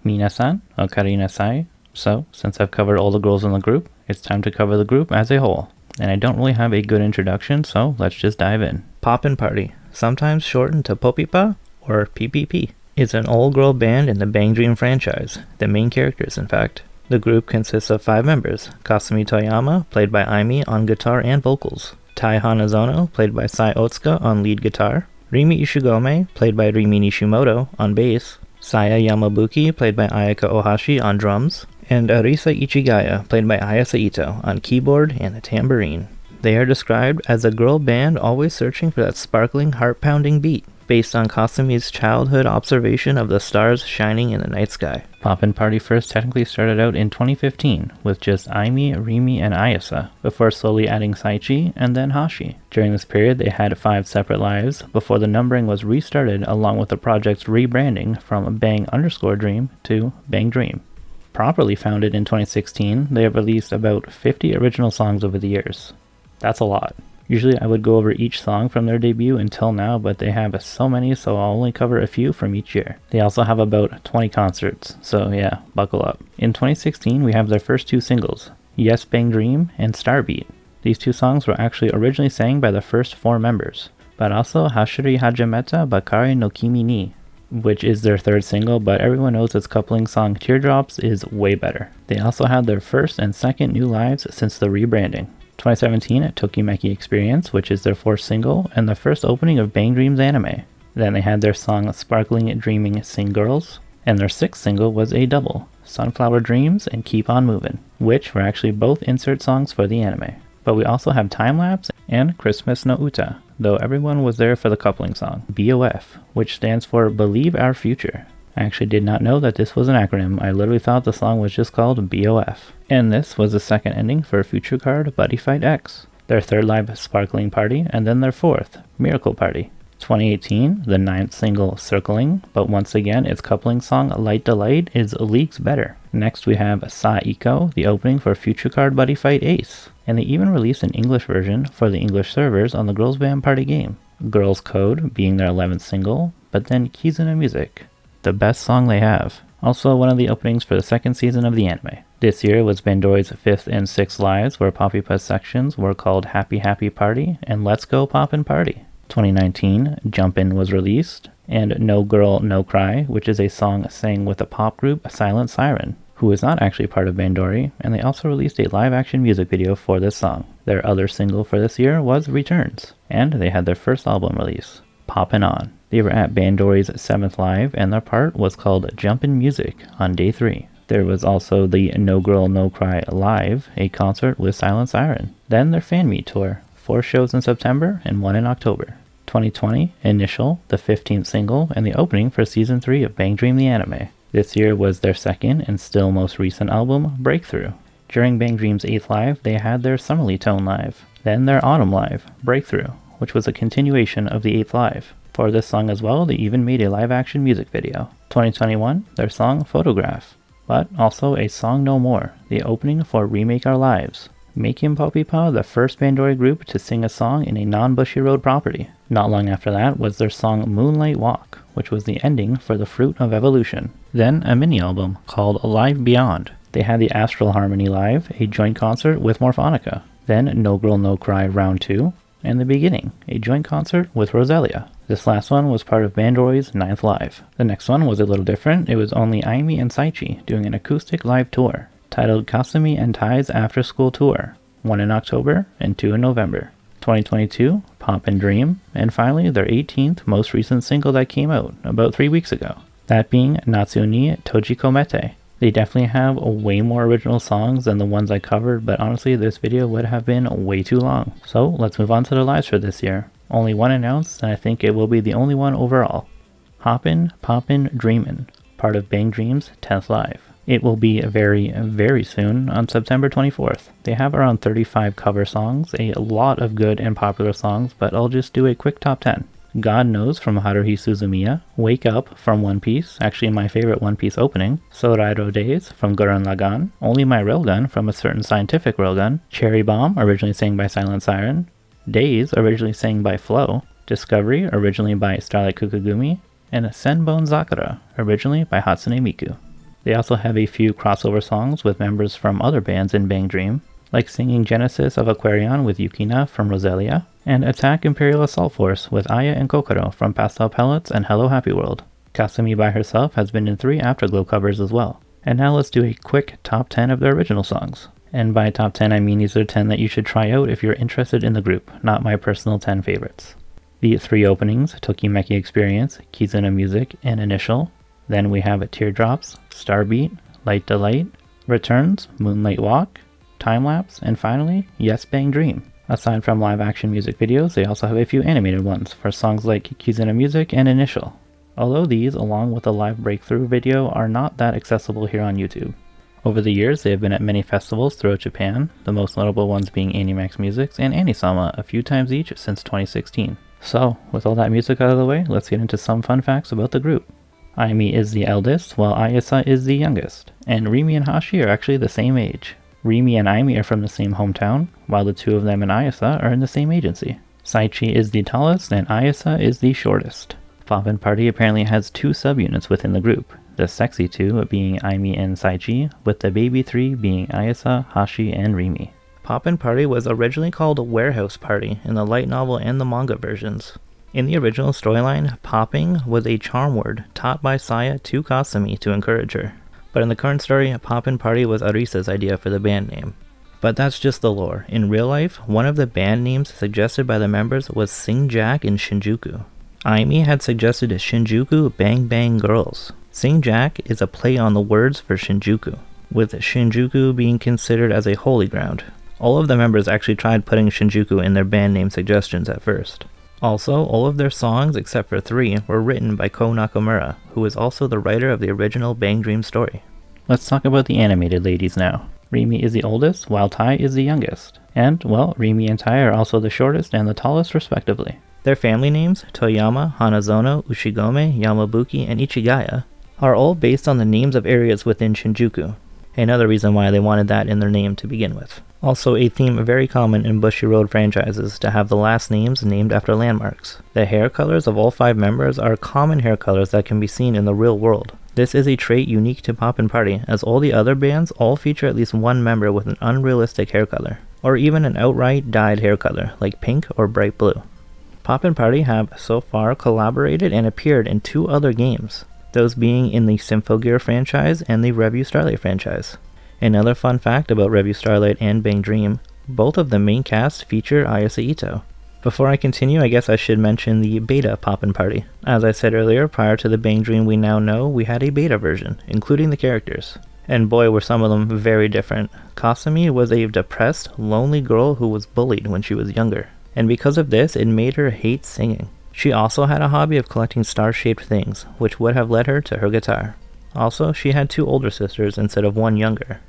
Minasan, okaree nasai. So, since I've covered all the girls in the group, it's time to cover the group as a whole. And I don't really have a good introduction, so let's just dive in. Poppin Party, sometimes shortened to Poppipa or PPP, is an all-girl band in the Bangdream franchise, the main characters in fact. The group consists of 5 members: Kasumi Toyama, played by Aimi on guitar and vocals; Tai Hanazono, played by Sai Otsuka on lead guitar; Rimi Ishigome, played by Rimi Nishimoto on bass; Saya Yamabuki, played by Ayaka Ohashi on drums; and Arisa Ichigaya, played by Ayase Ito on keyboard and the tambourine. They are described as a girl band always searching for that sparkling, heart-pounding beat, based on Kasumi's childhood observation of the stars shining in the night sky. Poppin Party first technically started out in 2015 with just Aimi, Rimi, and Ayasa, before slowly adding Saichi and then Hashi. During this period they had 5 separate lives before the numbering was restarted along with the project's rebranding from Bang_Dream to Bangdream. Properly founded in 2016, they have released about 50 original songs over the years. That's a lot. Usually I would go over each song from their debut until now, but they have so many, so I'll only cover a few from each year. They also have about 20 concerts, so yeah, buckle up. In 2016, we have their first 2 singles, Yes Bangdream and Starbeat. These 2 songs were actually originally sang by the first 4 members, but also Hashiri Hajimeta Bakari no Kimi ni, which is their 3rd single, but everyone knows its coupling song Teardrops is way better. They also had their first and second new lives since the rebranding. 2017 at Tokimeki Experience, which is their 4th single and the first opening of Bangdream's anime. Then they had their song Sparkling Dreaming Sing Girls, and their 6th single was a double, Sunflower Dreams and Keep On Movin', which were actually both insert songs for the anime. But we also have Time Lapse and Christmas no Uta, though everyone was there for the coupling song, BOF, which stands for Believe Our Future. I actually did not know that this was an acronym. I literally thought the song was just called BOF. And this was the 2nd ending for Future Card Buddy Fight X, their 3rd live Sparkling Party, and then their 4th, Miracle Party. 2018, the 9th single Circling, but once again its coupling song Light Delight is leagues better. Next we have Sa Iko, the opening for Future Card Buddy Fight Ace, and they even released an English version for the English servers on the Girls Band Party game. Girls Code being their 11th single, but then Kizuna Music, the best song they have. Also one of the openings for the 2nd season of the anime. This year was Bandori's 5th and 6th lives, where Poppipa's sections were called Happy Happy Party and Let's Go Poppin' Party. 2019, Jumpin' was released, and No Girl No Cry, which is a song sang with the pop group Silent Siren, who is not actually part of Bandori, and they also released a live-action music video for this song. Their other single for this year was Returns, and they had their first album release, Poppin' On. They were at Bandori's 7th live, and their part was called Jumpin' Music on day 3. There was also the No Girl No Cry Live, a concert with Silent Siren. Then their fan meet tour, 4 shows in September and 1 in October. 2020, Initial, the 15th single, and the opening for Season 3 of Bangdream the Anime. This year was their 2nd and still most recent album, Breakthrough. During Bangdream's 8th live, they had their Summerly Tone live. Then their Autumn live, Breakthrough, which was a continuation of the 8th live. For this song as well, they even made a live-action music video. 2021, their song Photograph, but also a song No More, the opening for Remake Our Lives, making Poppipa the first Bandori group to sing a song in a non-Bushiroad property. Not long after that was their song Moonlight Walk, which was the ending for the Fruit of Evolution. Then a mini-album called Live Beyond. They had the Astral Harmony Live, a joint concert with Morphonica. Then No Girl No Cry Round 2, and The Beginning, a joint concert with Roselia. This last one was part of Bandori's 9th live. The next one was a little different. It was only Aimi and Saichi doing an acoustic live tour, titled Kasumi and Tai's After School Tour, 1 in October and 2 in November. 2022, Poppin Dream, and finally their 18th most recent single that came out about 3 weeks ago, that being Natsu ni Tojikomete. They definitely have way more original songs than the ones I covered, but honestly this video would have been way too long. So let's move on to the lives for this year. Only one announced, and I think it will be the only one overall. Hoppin' Poppin' Dreamin', part of Bangdream's 10th live. It will be very, very soon on September 24th. They have around 35 cover songs, a lot of good and popular songs, but I'll just do a quick top 10. God Knows from Haruhi Suzumiya, Wake Up from One Piece, actually my favorite One Piece opening, Sorairo Days from Gurren Lagann, Only My Railgun from A Certain Scientific Railgun, Cherry Bomb, originally sang by Silent Siren, Days, originally sang by Flow, Discovery, originally by Starlight Kukugumi, and Senbon Zakura, originally by Hatsune Miku. They also have a few crossover songs with members from other bands in Bangdream, like singing Genesis of Aquarion with Yukina from Roselia, and Attack Imperial Assault Force with Aya and Kokoro from Pastel Pellets and Hello Happy World. Kasumi by herself has been in 3 Afterglow covers as well. And now let's do a quick top 10 of their original songs. And by top 10 I mean these are 10 that you should try out if you're interested in the group, not my personal 10 favorites. The 3 openings, Tokimeki Experience, Kizuna Music, and Initial. Then we have Teardrops, Starbeat, Light Delight, Returns, Moonlight Walk, Time-Lapse, and finally, Yes Bangdream. Aside from live-action music videos, they also have a few animated ones for songs like Kizuna Music and Initial. Although these, along with a live breakthrough video, are not that accessible here on YouTube. Over the years, they have been at many festivals throughout Japan, the most notable ones being Animax Music's and Anisama a few times each since 2016. So, with all that music out of the way, let's get into some fun facts about the group. Aimi is the eldest, while Ayasa is the youngest, and Rimi and Hashi are actually the same age. Rimi and Aimi are from the same hometown, while the 2 of them and Ayasa are in the same agency. Saichi is the tallest, and Ayasa is the shortest. Poppin Party apparently has 2 subunits within the group, the sexy 2 being Aimi and Saichi, with the baby 3 being Ayasa, Hashi, and Rimi. Poppin Party was originally called Warehouse Party in the light novel and the manga versions. In the original storyline, popping was a charm word taught by Saya to Kasumi to encourage her. But in the current story, Poppin Party was Arisa's idea for the band name. But that's just the lore. In real life, one of the band names suggested by the members was Sing Jack in Shinjuku. Aimi had suggested Shinjuku Bang Bang Girls. Sing Jack is a play on the words for Shinjuku, with Shinjuku being considered as a holy ground. All of the members actually tried putting Shinjuku in their band name suggestions at first. Also, all of their songs except for 3 were written by Ko Nakamura, who is also the writer of the original Bangdream story. Let's talk about the animated ladies now. Rimi is the oldest, while Tai is the youngest. And, well, Rimi and Tai are also the shortest and the tallest respectively. Their family names, Toyama, Hanazono, Ushigome, Yamabuki, and Ichigaya, are all based on the names of areas within Shinjuku. Another reason why they wanted that in their name to begin with. Also a theme very common in Bushiroad franchises to have the last names named after landmarks. The hair colors of all 5 members are common hair colors that can be seen in the real world. This is a trait unique to Poppin Party, as all the other bands all feature at least one member with an unrealistic hair color, or even an outright dyed hair color, like pink or bright blue. Poppin Party have so far collaborated and appeared in 2 other games, those being in the Symphogear franchise and the Revue Starlight franchise. Another fun fact about Revue Starlight and Bangdream, both of the main cast feature Ayase Ito. Before I continue, I guess I should mention the beta Poppin Party. As I said earlier, prior to the Bangdream we now know, we had a beta version, including the characters. And boy were some of them very different. Kasumi was a depressed, lonely girl who was bullied when she was younger, and because of this, it made her hate singing. She also had a hobby of collecting star-shaped things, which would have led her to her guitar. Also, she had 2 older sisters instead of 1 younger.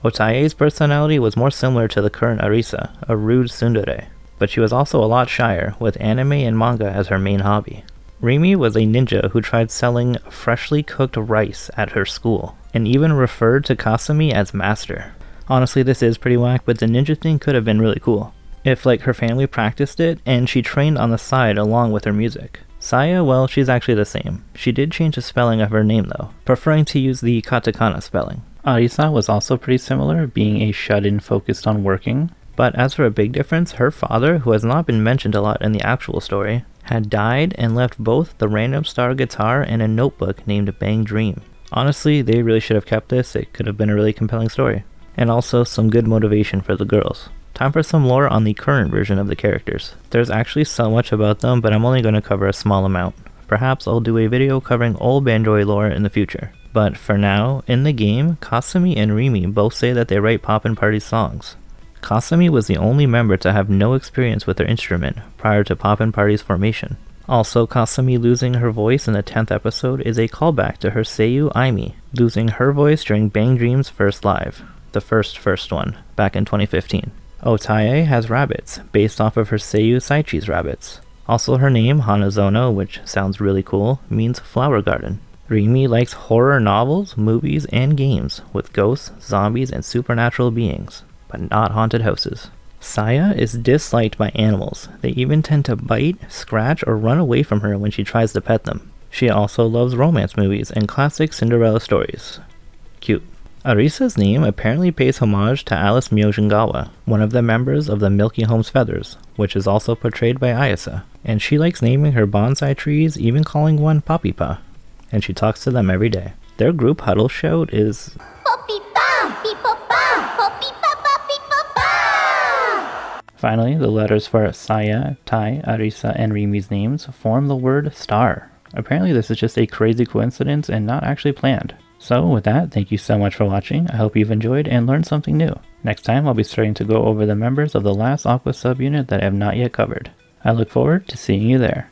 Otaye's personality was more similar to the current Arisa, a rude tsundere, but she was also a lot shyer, with anime and manga as her main hobby. Rimi was a ninja who tried selling freshly cooked rice at her school, and even referred to Kasumi as master. Honestly, this is pretty whack, but the ninja thing could have been really cool if her family practiced it and she trained on the side along with her music. Saya, well, she's actually the same. She did change the spelling of her name though, preferring to use the katakana spelling. Arisa was also pretty similar, being a shut-in focused on working, but as for a big difference, her father, who has not been mentioned a lot in the actual story, had died and left both the random star guitar and a notebook named Bangdream. Honestly, they really should have kept this. It could have been a really compelling story, and also some good motivation for the girls. Time for some lore on the current version of the characters. There's actually so much about them, but I'm only going to cover a small amount. Perhaps I'll do a video covering all Bandroid lore in the future. But for now, in the game, Kasumi and Rimi both say that they write Poppin Party songs. Kasumi was the only member to have no experience with their instrument prior to Poppin Party's formation. Also, Kasumi losing her voice in the 10th episode is a callback to her Seiyuu Aimi, losing her voice during Bangdream's first live, the first one, back in 2015. Otaye has rabbits, based off of her Seiyuu Saichi's rabbits. Also her name, Hanazono, which sounds really cool, means flower garden. Rimi likes horror novels, movies, and games, with ghosts, zombies, and supernatural beings, but not haunted houses. Saya is disliked by animals. They even tend to bite, scratch, or run away from her when she tries to pet them. She also loves romance movies and classic Cinderella stories. Cute. Arisa's name apparently pays homage to Alice Miyoshingawa, one of the members of the Milky Home's Feathers, which is also portrayed by Ayasa. And she likes naming her bonsai trees, even calling one Poppipa. And she talks to them every day. Their group huddle shout is Poppipa! Poppipa! Poppipa! Poppipa! Finally, the letters for Saya, Tai, Arisa, and Rimi's names form the word star. Apparently this is just a crazy coincidence and not actually planned. So with that, thank you so much for watching. I hope you've enjoyed and learned something new. Next time I'll be starting to go over the members of the last Aqua subunit that I have not yet covered. I look forward to seeing you there.